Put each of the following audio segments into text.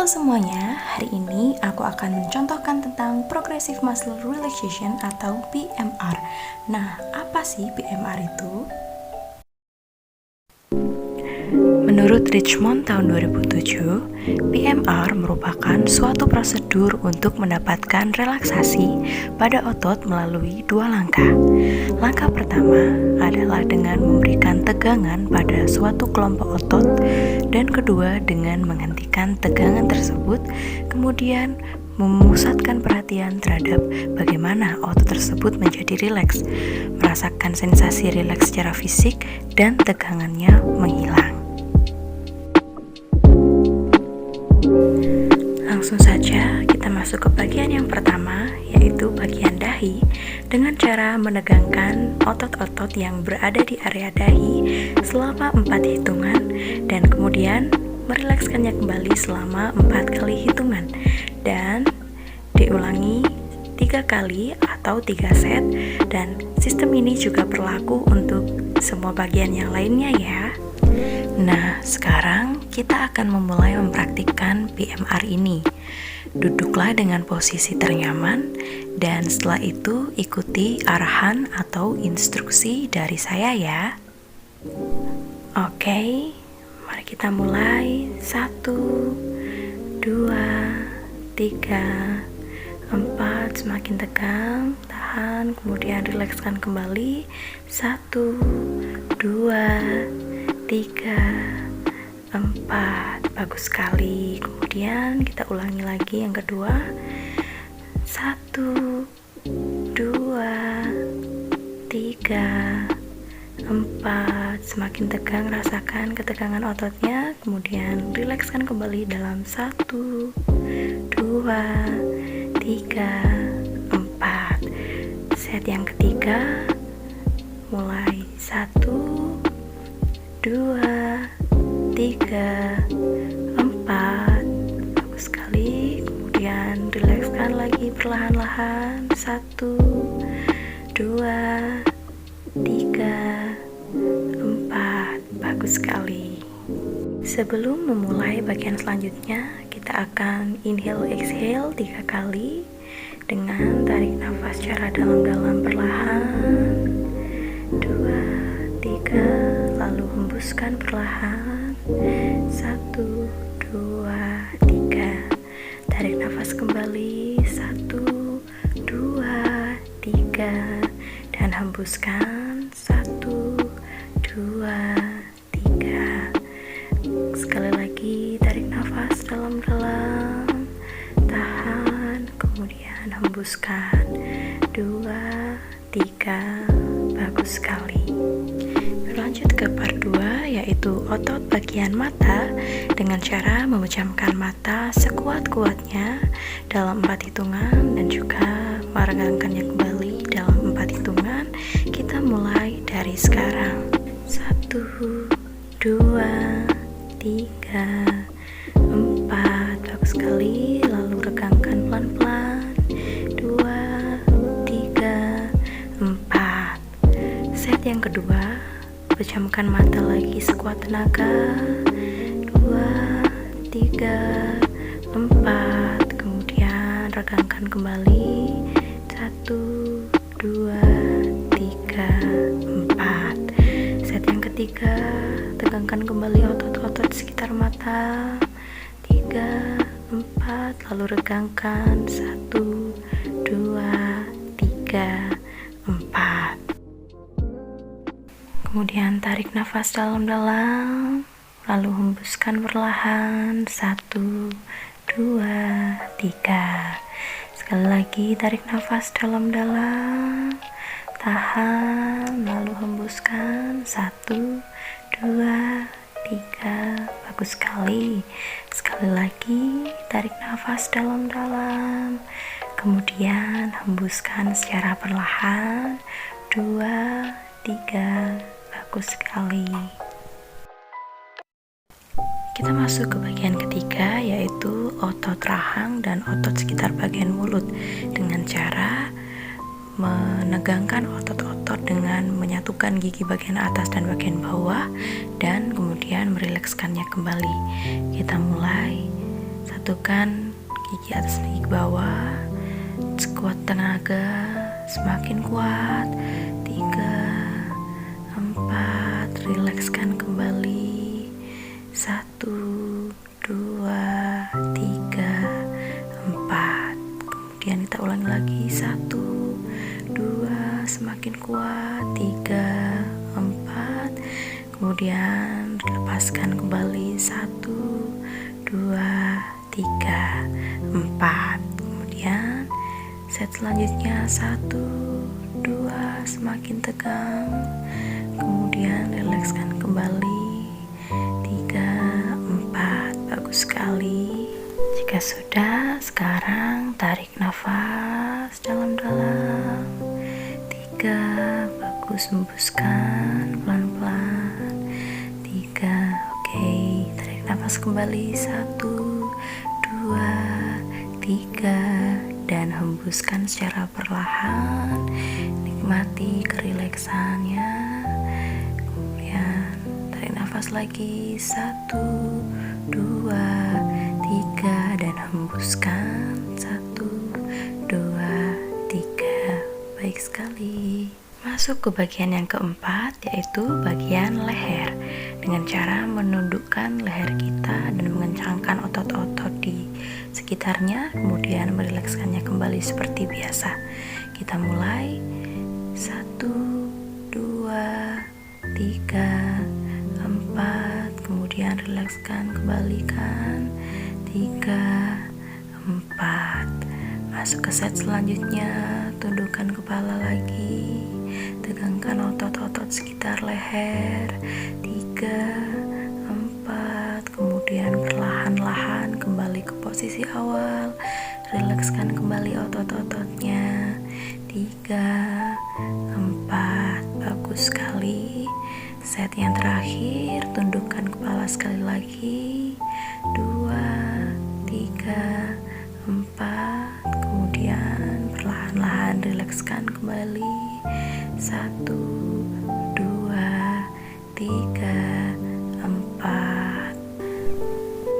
semuanya, hari ini aku akan mencontohkan tentang Progressive Muscle Relaxation atau PMR. Nah, apa sih PMR itu? Menurut Richmond tahun 2007, PMR merupakan suatu prosedur untuk mendapatkan relaksasi pada otot melalui dua langkah. Langkah pertama adalah dengan memberikan tegangan pada suatu kelompok otot, dan kedua dengan menghentikan tegangan tersebut, kemudian memusatkan perhatian terhadap bagaimana otot tersebut menjadi rileks, merasakan sensasi rileks secara fisik, dan tegangannya menghilang. Langsung saja kita masuk ke bagian yang pertama, yaitu bagian dahi, dengan cara menegangkan otot-otot yang berada di area dahi selama 4 hitungan dan kemudian merilekskannya kembali selama 4 kali hitungan dan diulangi 3 kali atau 3 set, dan sistem ini juga berlaku untuk semua bagian yang lainnya ya. Nah, sekarang kita akan memulai mempraktikkan PMR ini. Duduklah dengan posisi ternyaman dan setelah itu ikuti arahan atau instruksi dari saya ya. Oke, mari kita mulai. 1, 2, 3, 4, semakin tegang, tahan, kemudian rilekskan kembali. 1, 2, 3, 4, bagus sekali. Kemudian kita ulangi lagi yang kedua. 1, 2, 3, 4, semakin tegang, rasakan ketegangan ototnya, kemudian rilekskan kembali dalam 1, 2, 3, 4. Set yang ketiga, mulai 1, 2, 3, 4, bagus sekali. Kemudian rilekskan lagi perlahan-lahan. 1, 2, 3, 4, bagus sekali. Sebelum memulai bagian selanjutnya, kita akan inhale exhale 3 kali dengan tarik nafas secara dalam-dalam perlahan. 2, 3, lalu hembuskan perlahan. 1, 2, 3, tarik nafas kembali. 1, 2, 3, dan hembuskan. 1, 2, 3. Sekali lagi tarik nafas dalam-dalam, tahan, kemudian hembuskan. 2, 3, bagus sekali. Berlanjut ke part 2, yaitu otot bagian mata dengan cara memejamkan mata sekuat-kuatnya dalam 4 hitungan dan juga meregangkannya kembali dalam 4 hitungan. Kita mulai dari sekarang. 1, 2, 3, 4, bagus sekali. Lalu regangkan pelan-pelan. 2, 3, 4. Set yang kedua, pejamkan mata lagi sekuat tenaga. 2, 3, 4, kemudian regangkan kembali. 1, 2, 3, 4. Set yang ketiga, tegangkan kembali otot-otot sekitar mata. 3, 4, lalu regangkan. 1, 2, 3, 4. Kemudian tarik nafas dalam-dalam, lalu hembuskan perlahan. 1, 2, 3. Sekali lagi tarik nafas dalam-dalam, tahan, lalu hembuskan. 1, 2, 3, bagus sekali. Sekali lagi tarik nafas dalam-dalam, kemudian hembuskan secara perlahan. 2, 3, bagus sekali. Kita masuk ke bagian ketiga, yaitu otot rahang dan otot sekitar bagian mulut dengan cara menegangkan otot-otot dengan menyatukan gigi bagian atas dan bagian bawah dan kemudian merilekskannya kembali. Kita mulai. 1, satukan gigi atas dan gigi bawah, sekuat tenaga, semakin kuat. 3, 4, rilekskan kembali. 1, 2, 3, 4. Kemudian kita ulangi lagi. 1, 2, semakin kuat. 3, 4. Kemudian lepaskan kembali. 1, 2, 3, 4. Kemudian set selanjutnya. 1, 2, semakin tegang. Kemudian rilekskan kembali. 3, 4. Bagus sekali. Jika sudah, sekarang tarik nafas dalam-dalam. 3, bagus, hembuskan pelan-pelan. 3, oke, tarik nafas kembali. 1, 2, 3, dan hembuskan secara perlahan. Nikmati kerileksannya. Kemudian tarik nafas lagi. 1, 2, 3, dan hembuskan. 1, 2, 3. Baik sekali. Masuk ke bagian yang keempat, yaitu bagian leher. Dengan cara menundukkan leher kita dan mengencangkan otot-otot di sekitarnya, kemudian merilekskannya kembali seperti biasa. Kita mulai. 1, 2, 3, 4. Kemudian rilekskan, kembalikan. 3, 4. Masuk ke set selanjutnya. Tundukkan kepala lagi. Tegangkan otot-otot sekitar leher. 3, 4. Kemudian perlahan-lahan kembali ke posisi awal. Rilekskan kembali otot-ototnya. 3, 4. Bagus sekali. Set yang terakhir, tundukkan kepala sekali lagi. 2, 3, 4. Kemudian perlahan-lahan rilekskan kembali. 1, 2, 3, 4.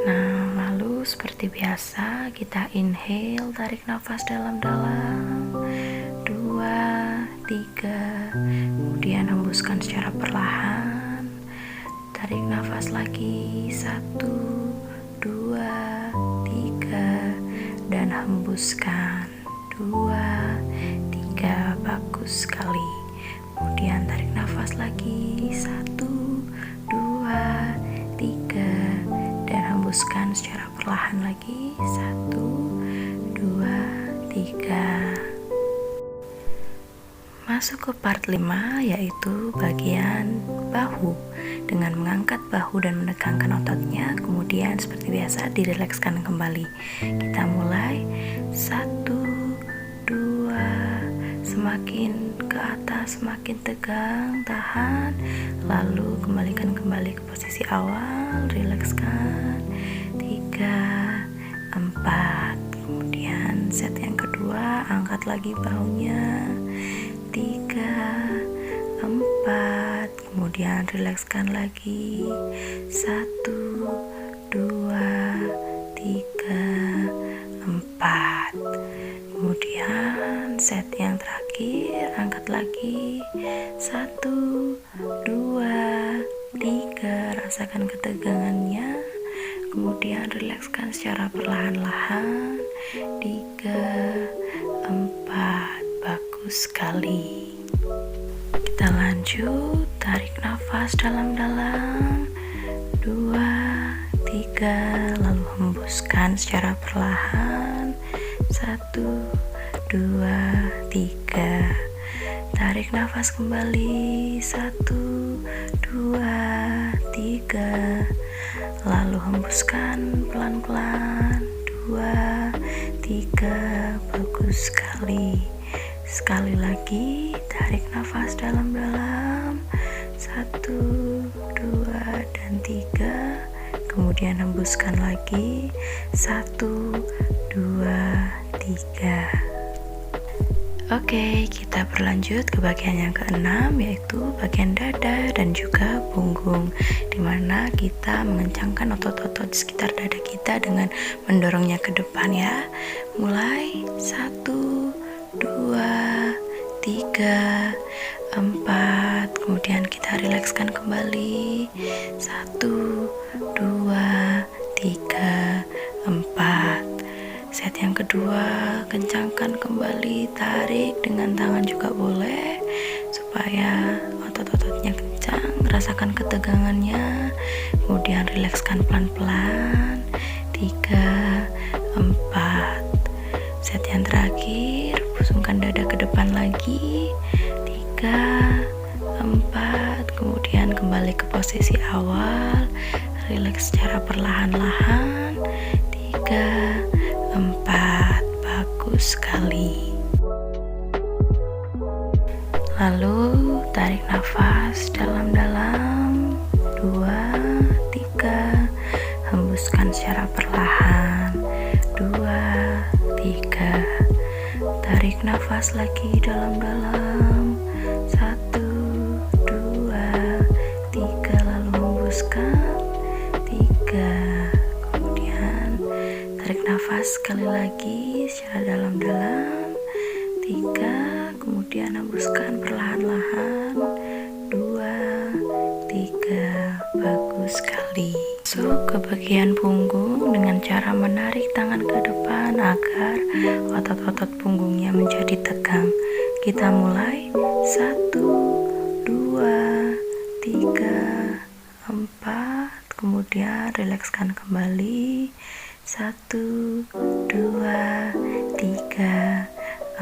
Nah, lalu seperti biasa kita inhale, tarik nafas dalam-dalam. 2, 3. Kemudian hembuskan secara perlahan. Tarik nafas lagi. 1, 2, 3, dan hembuskan. 2, 3. Bagus sekali. Kemudian tarik nafas lagi. 1, 2, 3, dan hembuskan secara perlahan lagi. 1, 2, 3. Masuk ke part 5, yaitu bagian bahu. Dengan mengangkat bahu dan menegangkan ototnya, kemudian seperti biasa dirilekskan kembali. Kita mulai. 1, 2, semakin ke atas, semakin tegang, tahan. Lalu kembalikan kembali ke posisi awal, rilekskan. 3, 4. Kemudian set yang kedua, angkat lagi bahunya. 3, 4. Kemudian rilekskan lagi. 1, 2, 3, 4. Kemudian set yang terakhir, angkat lagi. 1, 2, 3. Rasakan ketegangannya. Kemudian rilekskan secara perlahan-lahan. 3, 4. Bagus sekali. Kita lanjut. Tarik nafas dalam-dalam. 2, 3. Lalu hembuskan secara perlahan. 1, 2, 3. Tarik nafas kembali. 1, 2, 3. Lalu hembuskan pelan-pelan. 2, 3. Bagus sekali. Sekali lagi, tarik nafas dalam-dalam. 1, 2, dan 3. Kemudian hembuskan lagi. 1, 2, 3. Oke, kita berlanjut ke bagian yang keenam, yaitu bagian dada dan juga punggung, dimana kita mengencangkan otot-otot di sekitar dada kita dengan mendorongnya ke depan ya. Mulai 1, 2, 3, 4, kemudian kita rilekskan kembali 1, 2, 3, 4. Set yang kedua, kencangkan kembali, tarik dengan tangan juga boleh supaya otot-ototnya kencang, rasakan ketegangannya, kemudian rilekskan pelan-pelan 3, 4. Set yang terakhir, pusingkan dada ke depan lagi 3, 4, kemudian kembali ke posisi awal, rileks secara perlahan-lahan 3, 4. Bagus sekali. Lalu tarik nafas dalam-dalam 2, 3, hembuskan secara perlahan 2, 3. Tarik nafas lagi dalam-dalam 1, 2, 3, lalu hembuskan 3. Tarik nafas sekali lagi secara dalam-dalam 3, kemudian hembuskan perlahan-lahan 2, 3. Bagus sekali. Masuk ke bagian punggung dengan cara menarik tangan ke depan agar otot-otot punggungnya menjadi tegang. Kita mulai 1, 2, 3, 4, kemudian rilekskan kembali 1, 2, 3,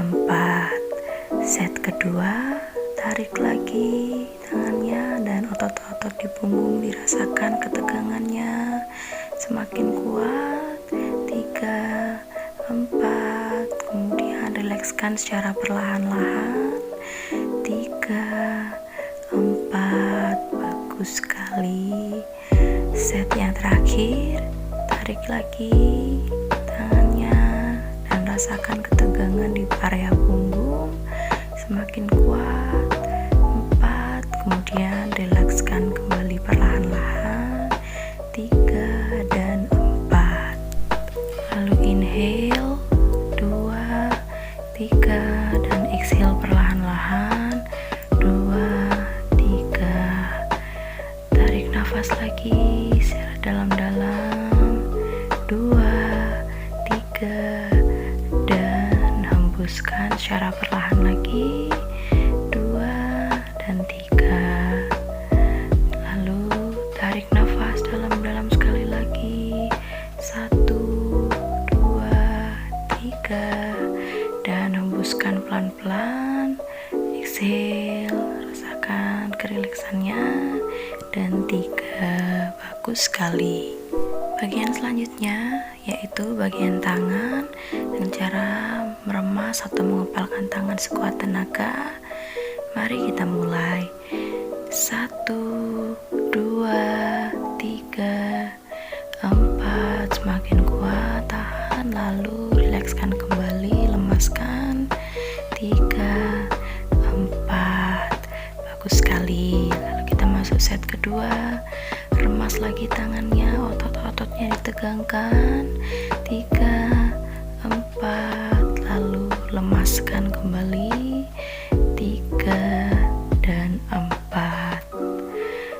4. Set kedua, tarik lagi tangannya dan otot-otot di punggung dirasakan ketegangannya semakin kuat 3, 4, kemudian rilekskan secara perlahan-lahan 3, 4. Bagus sekali. Set yang terakhir, tarik lagi tangannya dan rasakan ketegangan di area punggung semakin kuat 4, kemudian rilekskan kembali perlahan-lahan 3 dan 4. Lalu inhale 2, 3 dan exhale perlahan-lahan 2, 3. Tarik nafas lagi secara dalam-dalam 2, 3, dan hembuskan secara perlahan lagi 2 dan 3. Lalu tarik nafas dalam-dalam sekali lagi 1, 2, 3, dan hembuskan pelan-pelan. Exhale, rasakan kerileksannya dan 3. Bagus sekali. Bagian selanjutnya yaitu bagian tangan dengan cara meremas atau mengepalkan tangan sekuat tenaga. Mari kita mulai 1, 2, 3, 4. Semakin kuat, tahan, lalu rilekskan kembali, lemaskan 3, 4. Bagus sekali. Lalu kita masuk set kedua, remas lagi tangannya, otot-ototnya ditegangkan 3, 4, lalu lemaskan kembali 3 dan 4.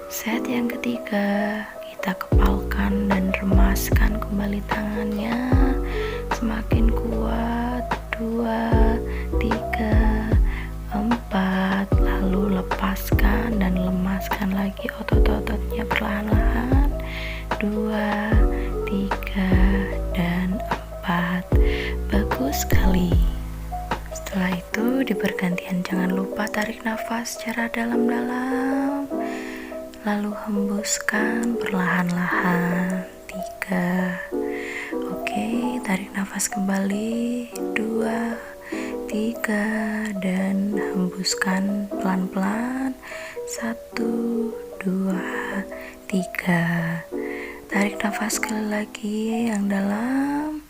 Set yang ketiga, kita kepalkan dan remaskan kembali tangannya semakin kuat 2, 3, 4, lalu lepaskan dan lemaskan lagi otot-ototnya perlahan-lahan 2, 3, dan 4. Bagus sekali. Setelah itu di pergantian jangan lupa tarik nafas secara dalam-dalam, lalu hembuskan perlahan-lahan 3. Oke, tarik nafas kembali 2, 3, dan hembuskan pelan-pelan 1, 2, 3. Tarik nafas sekali lagi yang dalam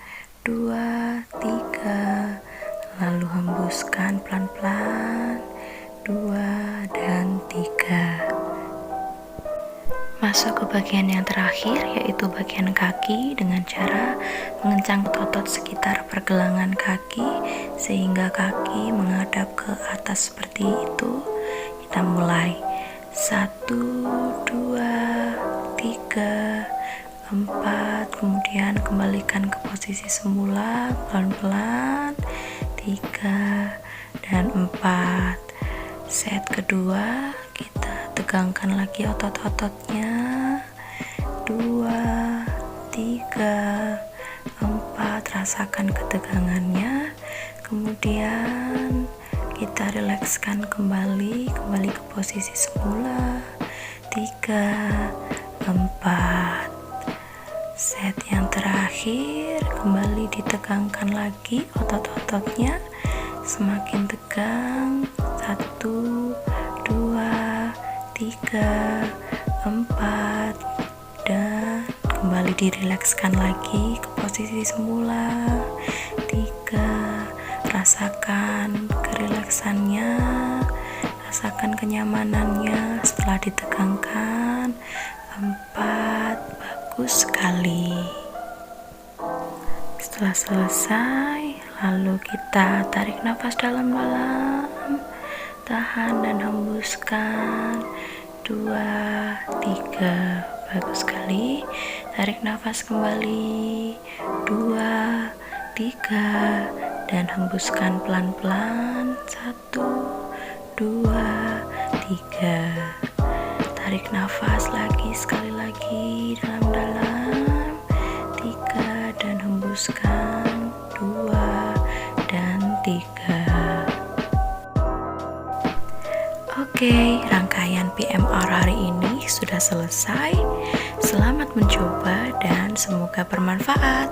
2, 3, lalu hembuskan hembuskan pelan-pelan. 2 dan 3. Masuk ke bagian yang terakhir, yaitu bagian kaki, dengan cara mengencang otot sekitar pergelangan kaki sehingga kaki menghadap ke atas seperti itu. Kita mulai 1, 2, 3, 4, kemudian kembalikan ke posisi semula pelan-pelan. 3 dan 4. Set kedua, kita tegangkan lagi otot-ototnya. 2, 3, 4, rasakan ketegangannya. Kemudian kita rilekskan kembali ke posisi semula. 3, 4. Set yang terakhir, kembali ditegangkan lagi otot-ototnya, semakin tegang. 1, 2, 3, 4, dan kembali dirilekskan lagi ke posisi semula. 3, rasakan kerileksannya, rasakan kenyamanannya setelah ditegangkan. 4, bagus sekali. Setelah selesai, lalu kita tarik nafas dalam-dalam, tahan dan hembuskan. 2, 3, bagus sekali. Tarik nafas kembali. 2, 3, dan hembuskan pelan-pelan. 1, 2, 3. Tarik nafas lagi, sekali lagi dalam-dalam. 3 dan hembuskan. 2 dan 3. Oke, rangkaian PMR hari ini sudah selesai. Selamat mencoba dan semoga bermanfaat.